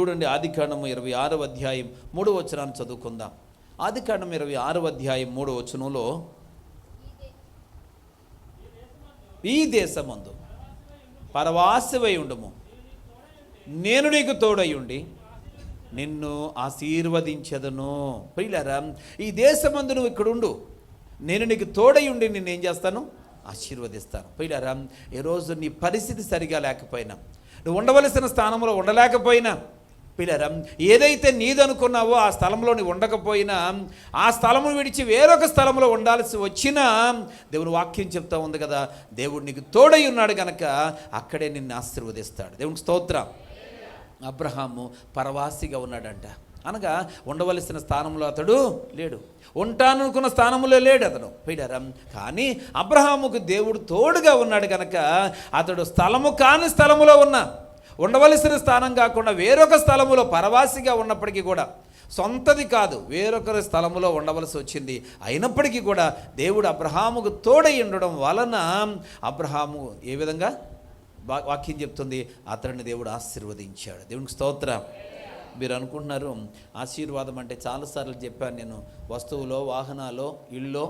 చూడండి, ఆదికాండము 26వ అధ్యాయం 3వ వచనాన్ని చదువుకుందాం. ఆదికాండం 26వ అధ్యాయం 3వ వచనంలో, ఈ దేశమందు పరవాసివై ఉండుము, నేను నీకు తోడయుండి నిన్ను ఆశీర్వదించెదను. ప్రియులారా, ఈ దేశమందు నువ్వు ఇక్కడ ఉండు, నేను నీకు తోడయుండి నిన్ను ఏం చేస్తాను? ఆశీర్వదిస్తాను. ప్రియులారా, ఈరోజు నీ పరిస్థితి సరిగా లేకపోయినా, నువ్వు ఉండవలసిన స్థానంలో ఉండలేకపోయినా, ప్రియులారా, ఏదైతే నీదనుకున్నావో ఆ స్థలంలో నువ్వు ఉండకపోయినా, ఆ స్థలము విడిచి వేరొక స్థలంలో ఉండాల్సి వచ్చినా, దేవుని వాక్యం చెప్తా ఉంది కదా, దేవుడు నీకు తోడై ఉన్నాడు కనుక అక్కడే నిన్ను ఆశీర్వదిస్తాడు. దేవునికి స్తోత్రం. అబ్రహాము పరవాసిగా ఉన్నాడంట, అనగా ఉండవలసిన స్థానంలో అతడు లేడు, ఉంటాననుకున్న స్థానంలో లేడు అతడు. ప్రియులారా, కానీ అబ్రహాముకు దేవుడు తోడుగా ఉన్నాడు కనుక అతడు స్థలము కాని స్థలములో ఉన్న, ఉండవలసిన స్థానం కాకుండా వేరొక స్థలములో పరవాసిగా ఉన్నప్పటికీ కూడా, సొంతది కాదు వేరొకరి స్థలములో ఉండవలసి వచ్చింది, అయినప్పటికీ కూడా దేవుడు అబ్రహాముకు తోడై ఉండడం వలన అబ్రహాము ఏ విధంగా వాక్యం చెప్తుంది, అతడిని దేవుడు ఆశీర్వదించాడు. దేవునికి స్తోత్రం. మీరు అనుకుంటున్నారు ఆశీర్వాదం అంటే, చాలాసార్లు చెప్పాను నేను, వస్తువులో, వాహనాలో, ఇళ్ళో,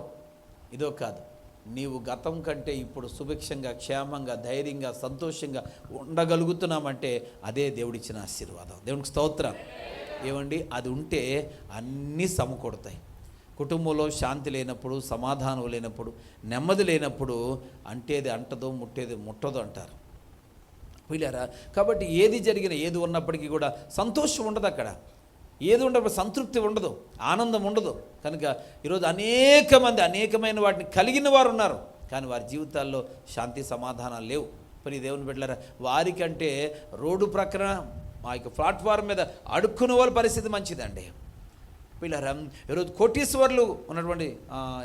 ఇదో కాదు. నీవు గతం కంటే ఇప్పుడు సుభిక్షంగా, క్షేమంగా, ధైర్యంగా, సంతోషంగా ఉండగలుగుతున్నామంటే అదే దేవుడిచ్చిన ఆశీర్వాదం. దేవునికి స్తోత్రం. ఏమండి, అది ఉంటే అన్నీ సమకూడతాయి. కుటుంబంలో శాంతి లేనప్పుడు, సమాధానం లేనప్పుడు, నెమ్మది లేనప్పుడు అంటేది అంటదో, ముట్టేది ముట్టదో అంటారు. వీళ్ళారా, కాబట్టి ఏది జరిగినా, ఏది ఉన్నప్పటికీ కూడా సంతోషం ఉండదు అక్కడ, ఏది ఉండదు, సంతృప్తి ఉండదు, ఆనందం ఉండదు. కనుక ఈరోజు అనేకమైన వాటిని కలిగిన వారు ఉన్నారు, కానీ వారి జీవితాల్లో శాంతి సమాధానాలు లేవు. మరి దేవుని బిడ్డలారా, వారికంటే రోడ్డు ప్రక్కన మా యొక్క ప్లాట్ఫారం మీద అడుక్కునే వాళ్ళ పరిస్థితి మంచిదండి. వీళ్ళారా, ఈరోజు కోటీశ్వర్లు ఉన్నటువంటి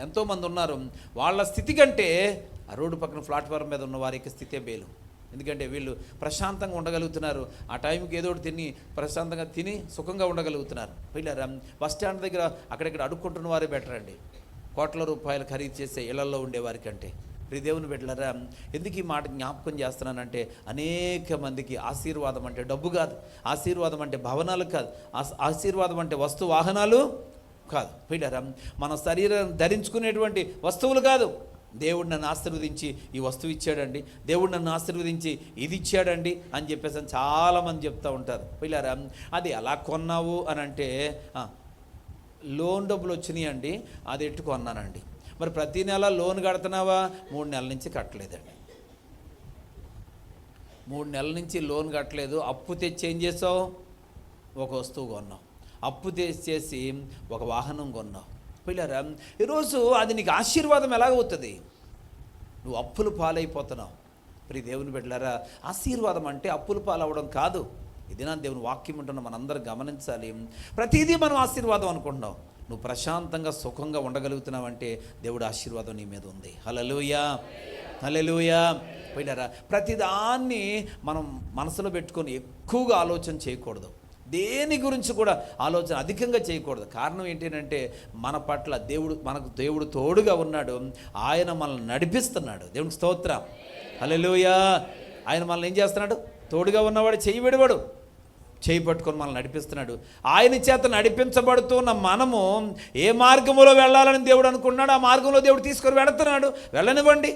ఎంతోమంది ఉన్నారు, వాళ్ళ స్థితి కంటే ఆ రోడ్డు పక్కన ప్లాట్ఫారం మీద ఉన్న వారి యొక్క స్థితే మేలు. ఎందుకంటే వీళ్ళు ప్రశాంతంగా ఉండగలుగుతున్నారు, ఆ టైంకి ఏదో ఒకటి తిని ప్రశాంతంగా తిని సుఖంగా ఉండగలుగుతున్నారు. వీళ్ళారా, బస్ స్టాండ్ దగ్గర అక్కడెక్కడ అడుక్కుంటున్న వారే బెటర్ అండి, కోట్ల రూపాయలు ఖరీదు చేసే ఇళ్లలో ఉండేవారి కంటే. దేవుని బిడ్డలారా, ఎందుకు ఈ మాట జ్ఞాపకం చేస్తున్నానంటే, అనేక మందికి ఆశీర్వాదం అంటే డబ్బు కాదు, ఆశీర్వాదం అంటే భవనాలు కాదు, ఆశీర్వాదం అంటే వస్తు వాహనాలు కాదు. వీళ్ళారా, మన శరీరం ధరించుకునేటువంటి వస్తువులు కాదు. దేవుడు నన్ను ఆశీర్వదించి ఈ వస్తువు ఇచ్చాడండి, దేవుడు నన్ను ఆశీర్వదించి ఇది ఇచ్చాడండి అని చెప్పేసి చాలామంది చెప్తూ ఉంటారు. పిల్లరా, అది ఎలా కొన్నావు అని అంటే, లోన్ డబ్బులు వచ్చినాయి అండి, అది ఎట్టు కొన్నానండి. మరి ప్రతి నెల లోన్ కడుతున్నావా? 3 నెలల నుంచి కట్టలేదండి. 3 నెలల నుంచి లోన్ కట్టలేదు, అప్పు తెచ్చి ఏం చేసావు? ఒక వస్తువు కొన్నావు, అప్పు తెచ్చేసి ఒక వాహనం కొన్నావు. పిల్లరా, ఈరోజు అది నీకు ఆశీర్వాదం ఎలాగవుతుంది? నువ్వు అప్పులు పాలైపోతున్నావు. ప్రియ దేవుని బిడ్డలారా, ఆశీర్వాదం అంటే అప్పులు పాలవడం కాదు. ఇది నా దేవుని వాక్యం ఉంటున్న మనందరం గమనించాలి. ప్రతిదీ మనం ఆశీర్వాదం అనుకుంటున్నావు. నువ్వు ప్రశాంతంగా సుఖంగా ఉండగలుగుతున్నావంటే దేవుడు ఆశీర్వాదం నీ మీద ఉంది. హల్లెలూయా, హల్లెలూయా. పిల్లరా, ప్రతిదాన్ని మనం మనసులో పెట్టుకొని ఎక్కువగా ఆలోచన చేయకూడదు, దేని గురించి కూడా ఆలోచన అధికంగా చేయకూడదు. కారణం ఏంటంటే, మన పట్ల మనకు దేవుడు తోడుగా ఉన్నాడు, ఆయన మనల్ని నడిపిస్తున్నాడు. దేవునికి స్తోత్రం. హల్లెలూయా. ఆయన మనల్ని ఏం చేస్తున్నాడు? తోడుగా ఉన్నవాడు చెయ్యి విడవడు, చేయి పట్టుకొని మనల్ని నడిపిస్తున్నాడు. ఆయన చేత నడిపించబడుతున్న మనము ఏ మార్గంలో వెళ్ళాలని దేవుడు అనుకున్నాడు, ఆ మార్గంలో దేవుడు తీసుకొని వెళుతున్నాడు. వెళ్ళనివ్వండి.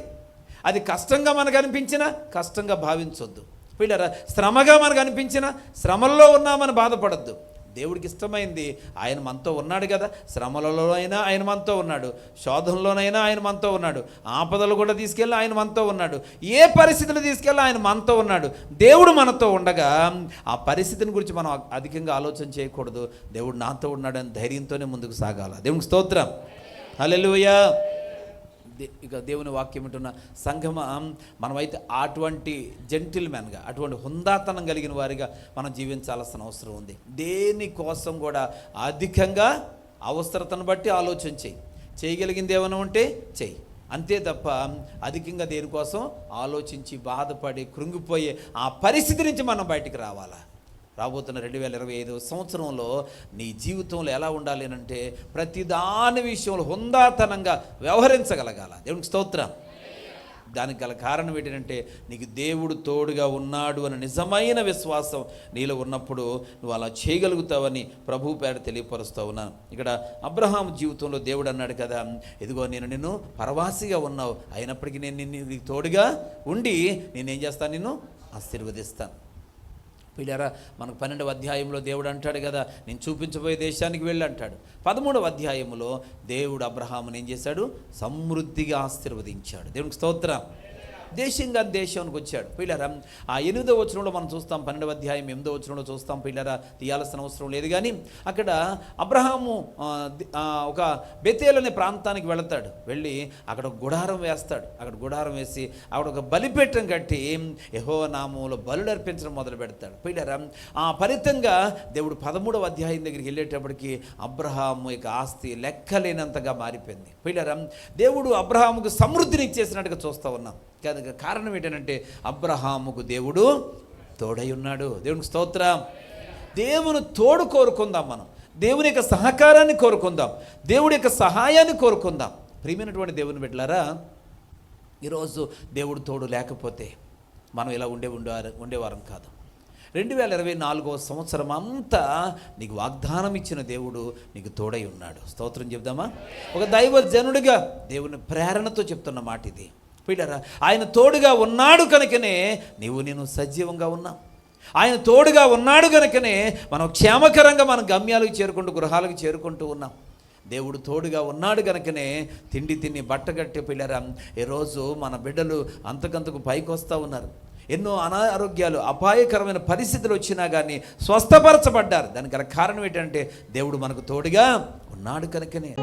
అది కష్టంగా మనకు అనిపించినా కష్టంగా భావించొద్దు. పిల్లరా, శ్రమగా మనకు అనిపించిన శ్రమల్లో ఉన్నామని బాధపడద్దు. దేవుడికి ఇష్టమైంది ఆయన మనతో ఉన్నాడు కదా. శ్రమలలో అయినా ఆయన మనతో ఉన్నాడు, శోధనలోనైనా ఆయన మనతో ఉన్నాడు, ఆపదలు కూడా తీసుకెళ్ళి ఆయన మనతో ఉన్నాడు, ఏ పరిస్థితులు తీసుకెళ్ళి ఆయన మనతో ఉన్నాడు. దేవుడు మనతో ఉండగా ఆ పరిస్థితిని గురించి మనం అధికంగా ఆలోచన చేయకూడదు. దేవుడు నాతో ఉన్నాడని ధైర్యంతోనే ముందుకు సాగాల. దేవునికి స్తోత్రం. హల్లెలూయా. ఇక దేవుని వాక్యం ఉంటున్న సంఘమ, మనమైతే అటువంటి జెంటిల్మెన్గా, అటువంటి హుందాతనం కలిగిన వారిగా మనం జీవించాల్సిన అవసరం ఉంది. దేనికోసం కూడా అధికంగా అవసరతను బట్టి ఆలోచన చేయగలిగింది ఏమైనా ఉంటే చెయ్యి, అంతే తప్ప అధికంగా దేనికోసం ఆలోచించి బాధపడి కృంగిపోయే ఆ పరిస్థితి నుంచి మనం బయటికి రావాలా. రాబోతున్న 2025 సంవత్సరంలో నీ జీవితంలో ఎలా ఉండాలి అంటే, ప్రతి దాని విషయంలో హుందాతనంగా వ్యవహరించగలగాల. దేవునికి స్తోత్రం. దానికి గల కారణం ఏంటంటే నీకు దేవుడు తోడుగా ఉన్నాడు అనే నిజమైన విశ్వాసం నీలో ఉన్నప్పుడు నువ్వు అలా చేయగలుగుతావని ప్రభు పేరు తెలియపరుస్తూ ఉన్నాను. ఇక్కడ అబ్రహాం జీవితంలో దేవుడు అన్నాడు కదా, ఇదిగో నేను నిన్ను పరవాసిగా ఉన్నావు, అయినప్పటికీ నేను నీకు తోడుగా ఉండి నేనేం చేస్తాను, నిన్ను ఆశీర్వదిస్తాను. పిల్లరా, మనకు 12వ అధ్యాయంలో దేవుడు అంటాడు కదా, నేను చూపించబోయే దేశానికి వెళ్ళి అంటాడు. 13వ అధ్యాయంలో దేవుడు అబ్రహాముని ఏం చేశాడు, సమృద్ధిగా ఆశీర్వదించాడు. దేవునికి స్తోత్రం. దేశంగా దేశానికి వచ్చాడు. పిల్లరా, ఆ 8వ వచనంలో మనం చూస్తాం, 12వ అధ్యాయం 8వ వచనంలో చూస్తాం. పిల్లరా, తీయాల్సిన అవసరం లేదు, కానీ అక్కడ అబ్రహాము ఒక బెతేల్ అనే ప్రాంతానికి వెళతాడు. వెళ్ళి అక్కడ గుడారం వేస్తాడు. అక్కడ గుడారం వేసి అక్కడ ఒక బలిపీఠం కట్టి యెహోవా నామములో బలులు అర్పించడం మొదలు పెడతాడు. పిల్లరా, ఆ ఫలితంగా దేవుడు 13వ అధ్యాయం దగ్గరికి వెళ్ళేటప్పటికి అబ్రహాము యొక్క ఆస్తి లెక్కలేనంతగా మారిపోయింది. పిల్లరా, దేవుడు అబ్రహాముకు సమృద్ధిని ఇచ్చేసినట్టుగా చూస్తూ ఉన్నాం. కారణం ఏంటంటే అబ్రహాముకు దేవుడు తోడై ఉన్నాడు. దేవునికి స్తోత్రం. దేవుని తోడు కోరుకుందాం, మనం దేవుని యొక్క సహకారాన్ని కోరుకుందాం, దేవుడి యొక్క సహాయాన్ని కోరుకుందాం. ప్రియమైనటువంటి దేవుని బిడ్డలారా, ఈరోజు దేవుడు తోడు లేకపోతే మనం ఇలా ఉండేవారం కాదు. 2024వ సంవత్సరం అంతా నీకు వాగ్దానం ఇచ్చిన దేవుడు నీకు తోడై ఉన్నాడు. స్తోత్రం చెప్దామా? ఒక దైవజనుడిగా దేవుని ప్రేరణతో చెప్తున్న మాట ఇది. పిల్లరా, ఆయన తోడుగా ఉన్నాడు కనుకనే నేను సజీవంగా ఉన్నాం. ఆయన తోడుగా ఉన్నాడు కనుకనే మనం క్షేమకరంగా మన గమ్యాలకు చేరుకుంటూ, గృహాలకు చేరుకుంటూ ఉన్నాం. దేవుడు తోడుగా ఉన్నాడు కనుకనే తిని బట్టగట్టే. పిల్లరా, ఈరోజు మన బిడ్డలు అంతకంతకు పైకి వస్తూ ఉన్నారు. ఎన్నో అనారోగ్యాలు, అపాయకరమైన పరిస్థితులు వచ్చినా కానీ స్వస్థపరచబడ్డారు. దానికి గల కారణం ఏంటంటే దేవుడు మనకు తోడుగా ఉన్నాడు కనుకనే.